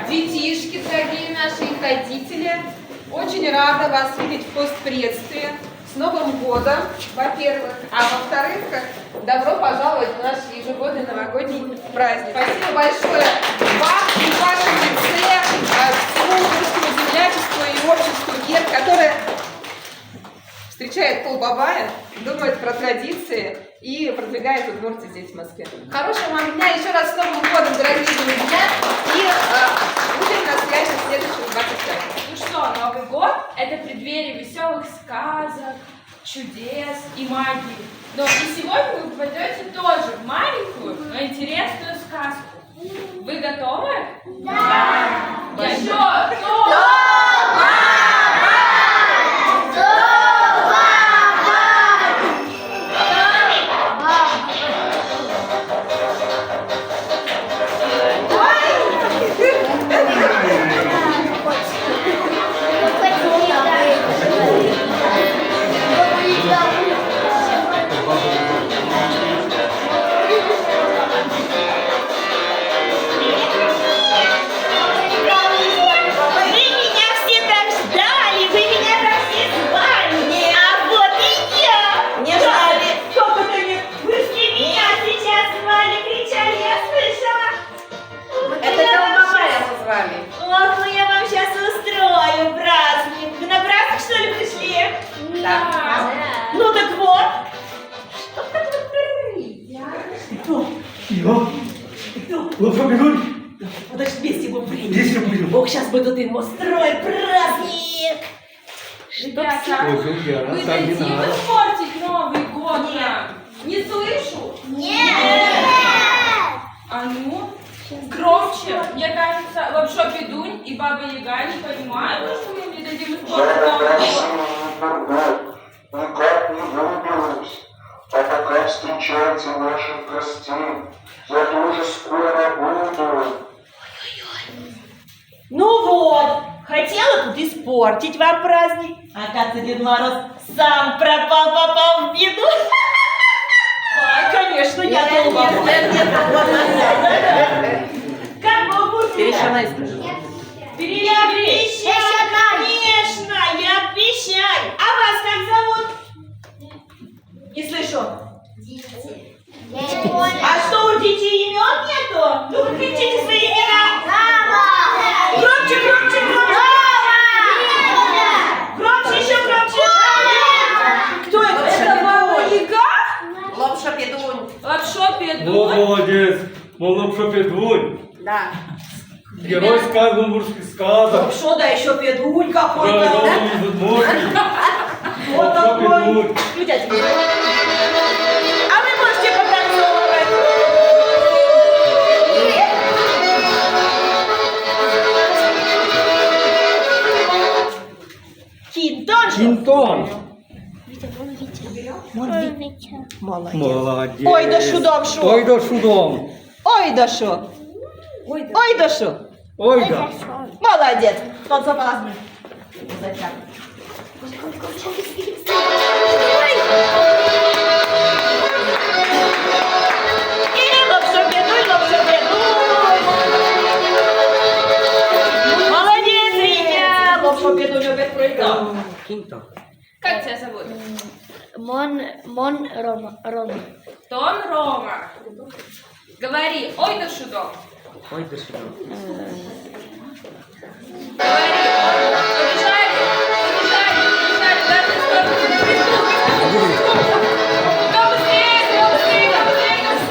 Детишки, дорогие наши их родители, очень рада вас видеть в постпредстве. С Новым годом, во-первых, а во-вторых, добро пожаловать в наш ежегодный новогодний праздник. Спасибо большое вам и вашему лице, всему русскому землячеству и обществу ГЕР, которое встречает полбабая, думает про традиции и продвигает удмуртии здесь, в Москве. Хорошего вам дня, еще раз с Новым годом, дорогие друзья, и будем на связи в следующем 25. Ну что, Новый год – это преддверие веселых сказок, чудес и магии. Но и сегодня вы попадете тоже в маленькую, но интересную сказку. Вы готовы? Да! Еще! Ну так вот, что такое? Ну что, бегут? Подожди, вместе его время. Здесь я буду. Ох, сейчас мы тут ему строим праздник. Ребята, вы дадите испортить Новый год нам? Не слышу? Нет! А ну, громче. Мне кажется, Лапшо Петунь и Баба Яга не понимают, что мы не дадим испортить Новый год. Никак не выберусь. А пока встречайте наших гостей. Я тоже скоро буду. Ну вот, хотела тут испортить вам праздник, а как-то Дед Мороз сам попал в беду. А, конечно, я думала. Как вы будете? Перешанай, скажи. Я обещаю, конечно, я обещаю. А вас как зовут? Не слышу. А что, у детей имен нету? Ну, вы кричите свои имена. Громче, громче, громче. Громче, еще громче. Кто это? Это Баба Яга? Лапша Петунь. Лапшо Вот Петунь? молодец. Лапша Петунь. Да. Герой сказок, мужских сказок. Что, да еще Петунь Да, какой-то. он из Удмуртии. Вот Лапша такой. Петунь. Дядя, а вы можете потанцевать. Кинтон. Кинтон. Молодец. Молодец. Ой, да шудом шо. Ой, да шудом. Ой, да шо. Ой, да шо. Ой, да. Молодец. Тот соблазн. И лапша Петунь. Молодец, Витя. Лапша Петунь опять проиграл. Кинтон. Как тебя зовут? Мон Рома. Тон Рома. Говори, ой да шудом. Ой, да шудом. Говори, побежали, дальше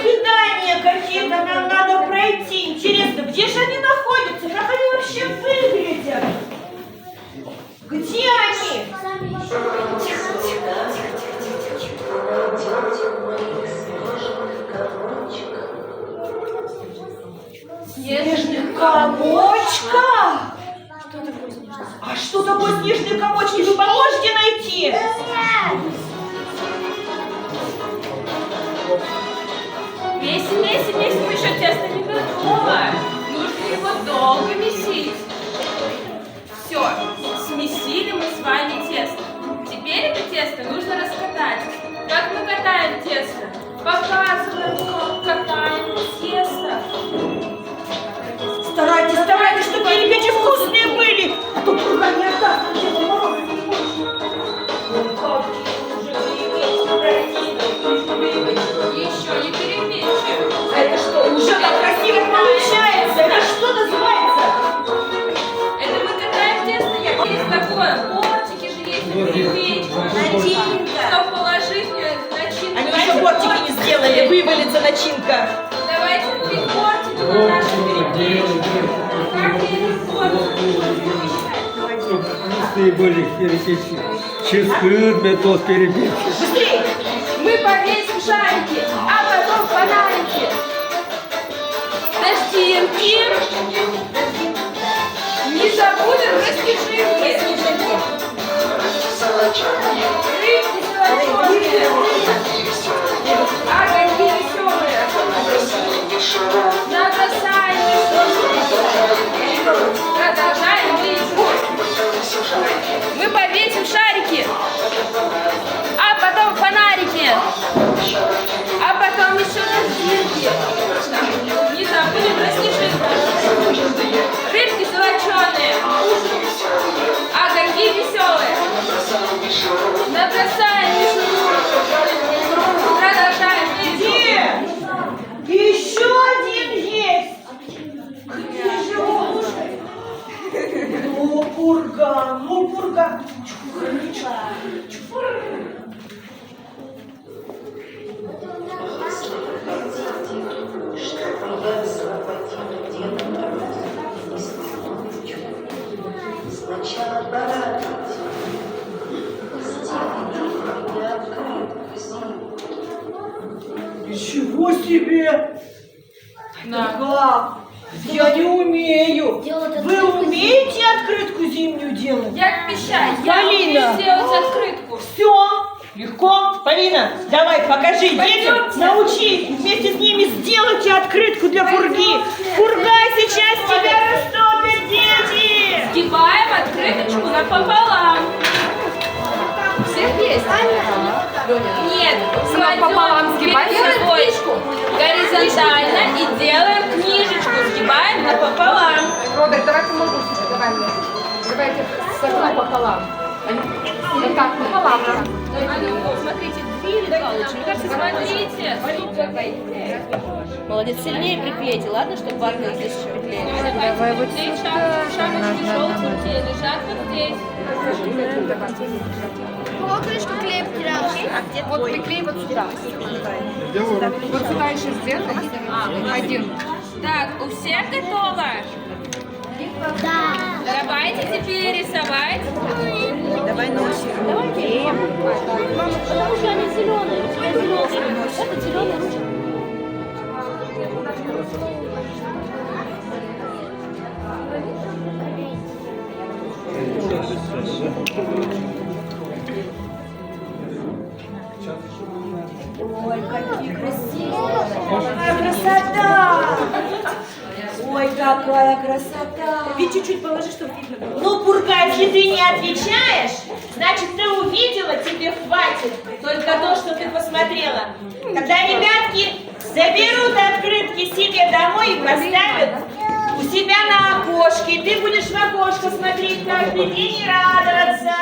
Свидания какие-то нам надо пройти. Интересно, где же они находятся? Как они вообще выглядят? Где они? Снежных комочка? А что такое снежные комочки? Вы поможете найти? Месси, мы еще тесто не готово. Нужно его долго месить. Все, смесили мы с вами тесто. Теперь это тесто нужно раскатать. Как мы катаем тесто? Показываем, как катаем тесто. Старайтесь, чтобы останется начинка. Давайте перепортите на нашу перепечку. Как перепортите? Чтобы вкусные были перепечки. Ческрыт метод перепечки. Быстрее! Мы повесим шарики, а потом фонарики. Дождинки. Не забудем про снежинки. Рыбки золотые. Огоньки веселые. Набросаем. Продолжаем весело. Мы повесим шарики, а потом фонарики, а потом еще дождинки. Не забудем про снежинки. Рыбки золоченые, огоньки веселые. Набросаем мишуру. Продолжаем весело. Еще один есть! Где же он? Ну, пурга, ну, пурга. Чтобы я освободил деда, сначала порадовать, сделать мне открытку зиму. Ничего себе! Как? Я не умею. Вы умеете открытку зимнюю делать? Я обещаю, я Полина. умею сделать открытку. Все, легко. Полина, давай, покажи детям, Пойдемте. научи вместе с ними сделайте открытку для пурги. Пурга сейчас тебя растопит, дети! Сгибаем открыточку напополам. Всех есть? Нет, Напополам сгибаем перед собой горизонтально и делаем книжечку, сгибаем напополам. Родер, давай помогу тебе, давай мне. Давайте согну пополам. Вот так, пополам. А ну, смотрите, смотрите. Молодец, сильнее приклейте, ладно, чтобы парные здесь еще приклеили. Давай вот здесь шапочки желтенькие лежат вот здесь. Крышку клея потеряла. Вот приклей вот сюда. Вот сюда еще сверху. Один. Так, у всех готово? Да. Давайте теперь рисовать. Давай носик. Давай клеим. Мама, потому что они зеленые, у тебя зеленые. Это зеленые ручки. Ой, какие красивые! Какая красота! Ой, какая красота! Ведь чуть-чуть положи, чтобы видно было. Ну, Пурга, если ты не отвечаешь, значит, ты увидела, тебе хватит только то, что ты посмотрела. Тогда ребятки заберут открытки себе домой и поставят у себя на окошке. Ты будешь в окошко смотреть каждый день и радоваться.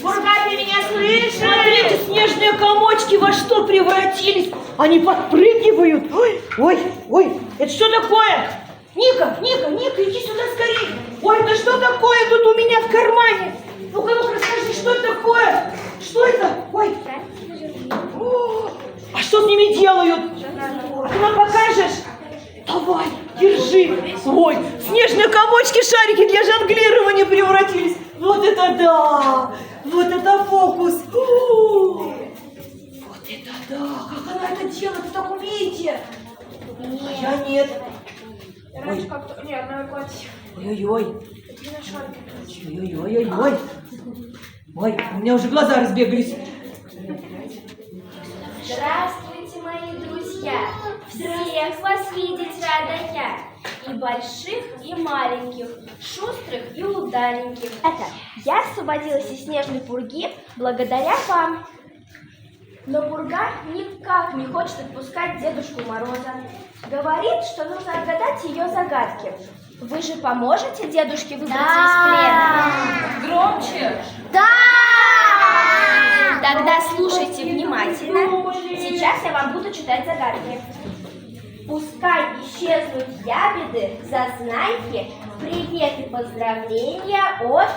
Пурга, ты меня слышишь? Смотрите, снежные комочки во что превратились. Они подпрыгивают. Ой, ой, ой, это что такое? Ника, Ника, Ника, иди сюда скорее. Ой, это что такое тут у меня в кармане? Ну-ка, ну-ка, расскажи, что это такое? Что это? Ой. О, а что с ними делают? А ты нам покажешь? Давай, держи. Ой, снежные комочки, шарики для жонглирования превратились. Вот это да! Вот это фокус! О, вот это да! Как она это делает? Вы так умеете? А я нет. Ой. Ой-ой-ой. Ой-ой-ой-ой-ой. Ой, у меня уже глаза разбегались. Здравствуйте, мои друзья! Всех вас видеть рада я! И больших, и маленьких, шустрых и удаленьких. Я освободилась из снежной пурги благодаря вам. Но пурга никак не хочет отпускать Дедушку Мороза. Говорит, что нужно отгадать ее загадки. Вы же поможете дедушке выбраться из плена? Громче. Да! Тогда слушайте внимательно. Сейчас я вам буду читать загадки. Пускай исчезнут ябеды, зазнайки, привет и поздравления от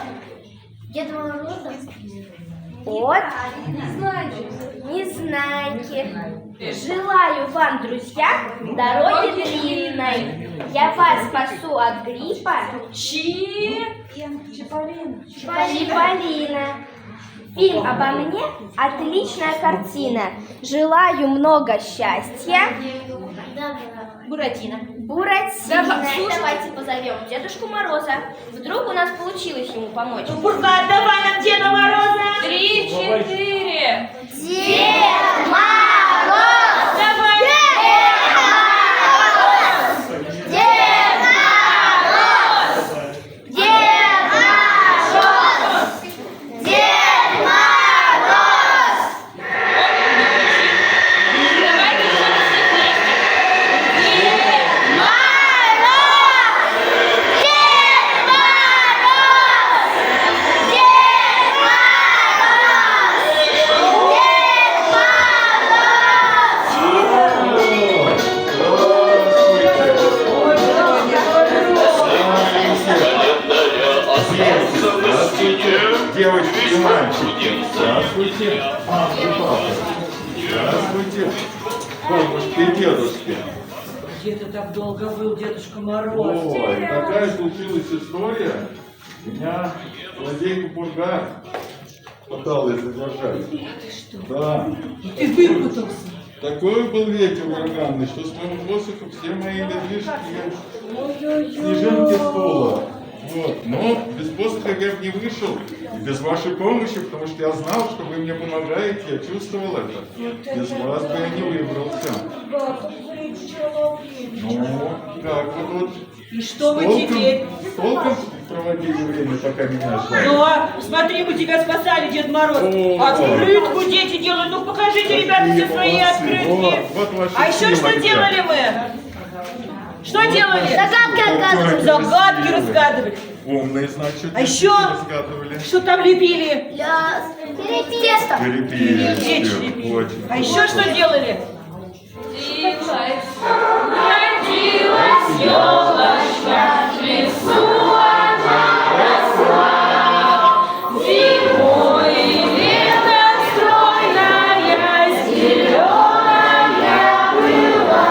Деда Мороза. От Незнайки. Желаю вам, друзья, дороги длинной. Я вас спасу от гриппа. Чиполлино. Фильм обо мне – отличная картина. Желаю много счастья. Буратино. Давайте позовем Дедушку Мороза. Вдруг у нас получилось ему помочь. Бурка, давай нам Деда Мороза. 3, 4. Дед Мороз! Давай. Девочки и мальчики, здравствуйте. Здравствуйте. Бабушки и дедушки. Где ты так долго был, Дедушка Мороз? Ой, такая случилась история. Меня злодейка Пурга пыталась задержать. Да. И ты выпутался. Такой был ветер ураганный, что с моего посоха все мои ледышки снежинки с пола. Вот. Но без посоха я бы не вышел, и без вашей помощи, потому что я знал, что вы мне помогаете, я чувствовал это. Без вас бы я не выбрался. Ну, как вы тут? И что вы теперь? С толком проводили время, пока меня ждали? Ну, смотри, мы тебя спасали, Дед Мороз. О, Открытку дети делают. Ну, покажите, ребята, все свои открытки. Вот ваши А еще что силы, делали мы? Что делали? Загадки разгадывали. Умные, значит. А еще? Разгадывали. Что там лепили? Тесто. Перепили. Печь всё, лепили. очень. А еще что делали? Родилась елочка, в лесу она росла. Зимой и летом стройная, зеленая была.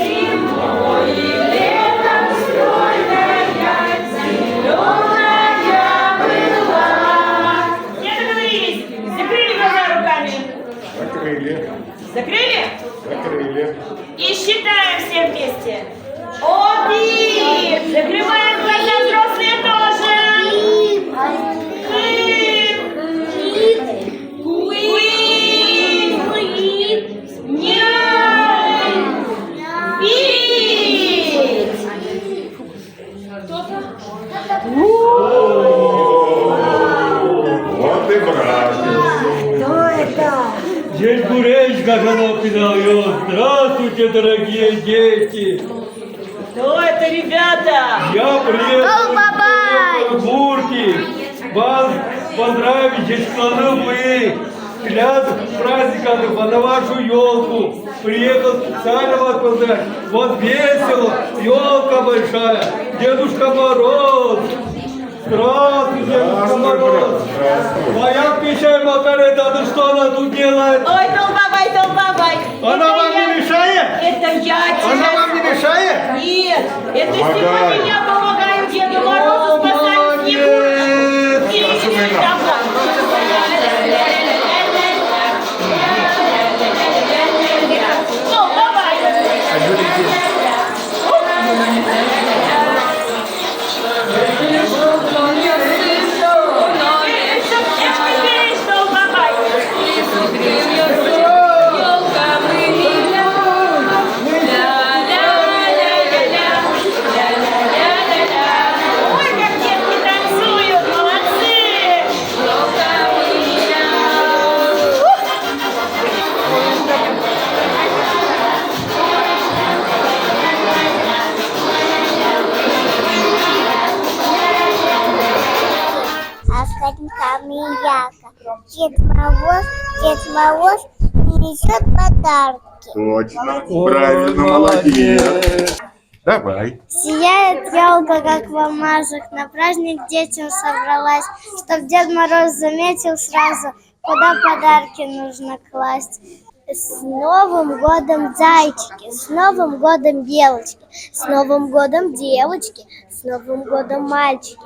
Зимой и летом стройная, зеленая была. Не договорились. Закрыли глаза руками. Закрыли. Закрыли? Закрыли. И считаем все вместе. 1. Закрываем глаза, взрослые тоже. Вот и братец. Дед Буречка коробки дает. Здравствуйте, дорогие дети. Кто это, ребята? Я приехал из Петербурги. Вас поздравить из страны вы. С праздниками на вашу елку. Приехал специально вас поздравить. Вот весело, елка большая. Дедушка Мороз. Здравствуй, Дедушка Мороз. Моя печаль Макарета, ну что она тут делает? Ой, долбавай. Она вам не мешает? Это я тебе. Она вам не мешает? Нет, это Помогаю. сегодня я помогаю Деду Морозу спасать снегу. Сейчас у меня. Ну, давай. Ой, как детки танцуют, молодцы! А с коньками яка. Дед Мороз несет подарки. Точно. Правильно, молодец. Давай. Сияет елка, как в алмазах, на праздник детям собралась, чтоб Дед Мороз заметил сразу, куда подарки нужно класть. С Новым годом, зайчики! С Новым годом, белочки! С Новым годом, девочки! С Новым годом, мальчики!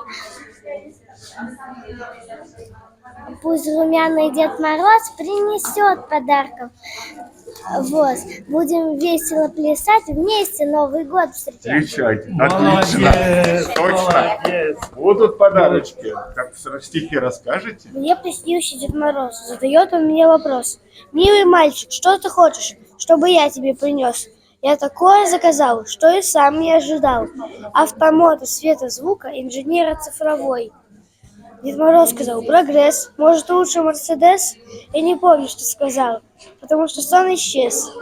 Пусть румяный Дед Мороз принесет подарков. Вот. Будем весело плясать, вместе Новый год встречать. Встречайте. Молодец, Отлично. Точно. молодец. Будут подарочки. Как в стихе расскажете? Мне приснился Дед Мороз. Задает он мне вопрос. Милый мальчик, что ты хочешь, чтобы я тебе принес? Я такое заказал, что и сам не ожидал. Автомата, света, звука, инженера цифровой. Дед Мороз сказал: прогресс, может лучше Мерседес? Я не помню, что сказал, потому что сон исчез.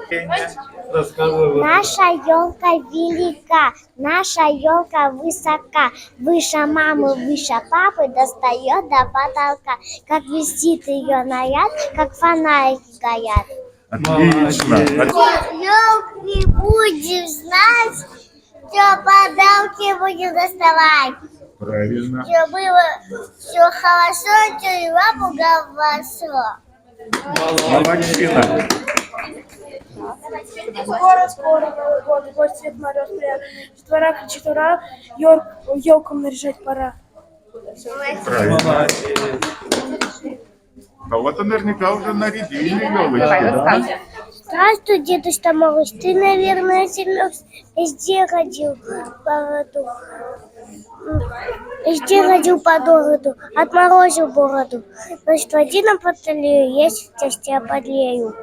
Рассказывай. Наша елка велика, наша елка высока, выше мамы, выше папы, достает до потолка. Как висит ее наряд, как фонарики горят. Отлично. Елки будем знать, что подарки будем доставать. Правильно. Что было все хорошо, что и лапу хорошо. Молодчина. Скоро Новый год, и гость Дед Мороз приехал. Детвора кричит: ура, елку наряжать пора. Правильно. Кого-то наверняка уже нарядили елочки, да? Здравствуй, Дедушка Мороз, ты, наверное, замерз. Везде ходил по городу. Везде ходил по городу, отморозил бороду. Значит, в один баталею есть в тесте подлею.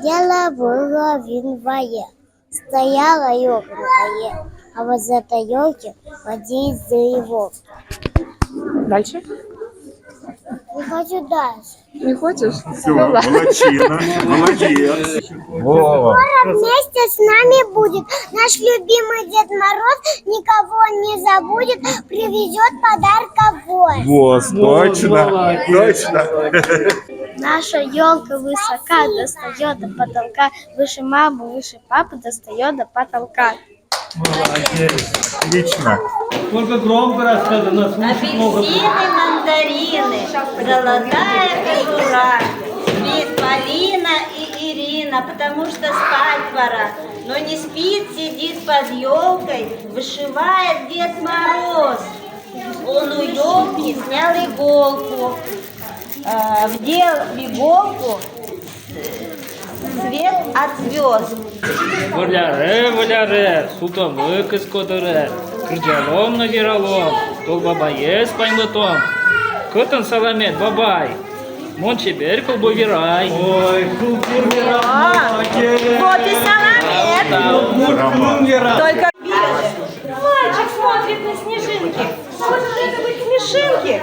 Дело было в январе, стояла елка на дворе, а вот за этой елки водить за его. Дальше? Не хочу дальше. Не хочешь? Все, молодчина. Молодец. Вова. Скоро вместе с нами будет наш любимый Дед Мороз, никого не забудет, привезет подарков в Вот, точно. Точно. Наша елка высока, достает до потолка, выше мамы, выше папы, достает до потолка. Молодец. Отлично. Только громко рассказано, слушать могут. Апельсины, мандарины, золотая кожура. Спит Полина и Ирина, потому что спать пора. Но не спит, сидит под елкой, вышивает Дед Мороз. Он у елки снял иголку, вдел в иголку свет от звезд. Валяре, сутовик из кодыре, крыжалом на веролом, тол бабае с паймытом. Кытын саламет, бабай, мон чебер колбовирай. Ой, культурный молодец. Вот и саламет. Только Мальчик смотрит на снежинки. Может это быть смешинки?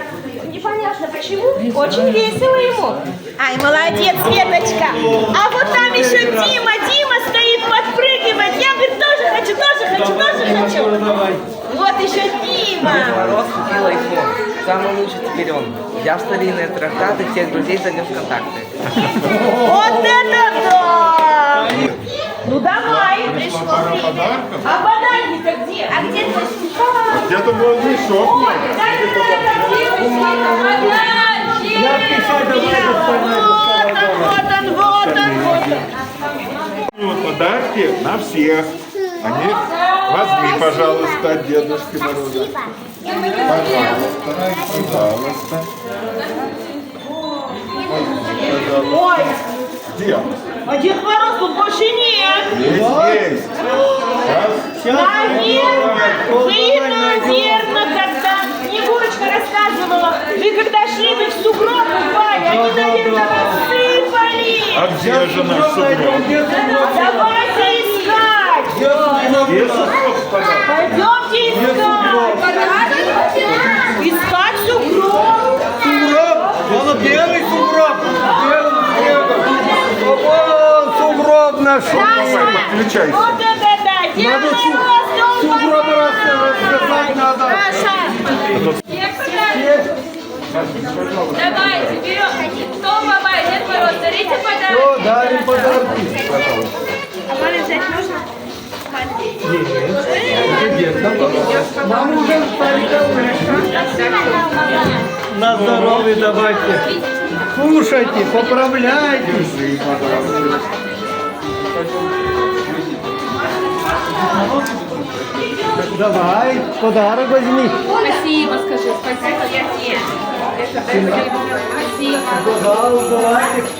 Непонятно почему. Очень весело ему. Ай, молодец, Светочка. А вот там еще Дима. Дима стоит, подпрыгивает. Я, говорит, тоже хочу. Вот еще Дима. Мороз купил айфон. Самый лучший теперь он. Я в старинные трактаты всех друзей занес в контакты. Вот это да! Ну давай. А подарки-то где? А где твой сумка? Где-то был мешок. Вот он. Вот подарки на всех. Они возьми, пожалуйста, от Дедушки Мороза. Пожалуйста. Ой, Где? а Дед Мороз тут больше нет. Есть. Наверное, когда Снегурочка рассказывала, вы когда шли, вы в сугроб упали, они, наверное, рассыпали. А где же наш сугроб? Давайте искать. Где сугроб? Пойдемте искать. Искать сугроб. сугроб, он белый сугроб, белым снегом. О, сугроб нашел. Включайся. Вот это да. Дед Надо Мороз, сугроб рассказать надо. Давайте, берем. Кто бабай, Дед Мороз, дарите подарки. Все, дарим подарки. А маме взять можно? Маму уже на здоровье давайте. Кушайте, поправляйтесь. Давай, подарок возьми. Спасибо, скажи, спасибо. Я тебе. Спасибо. Пожалуйста, давайте.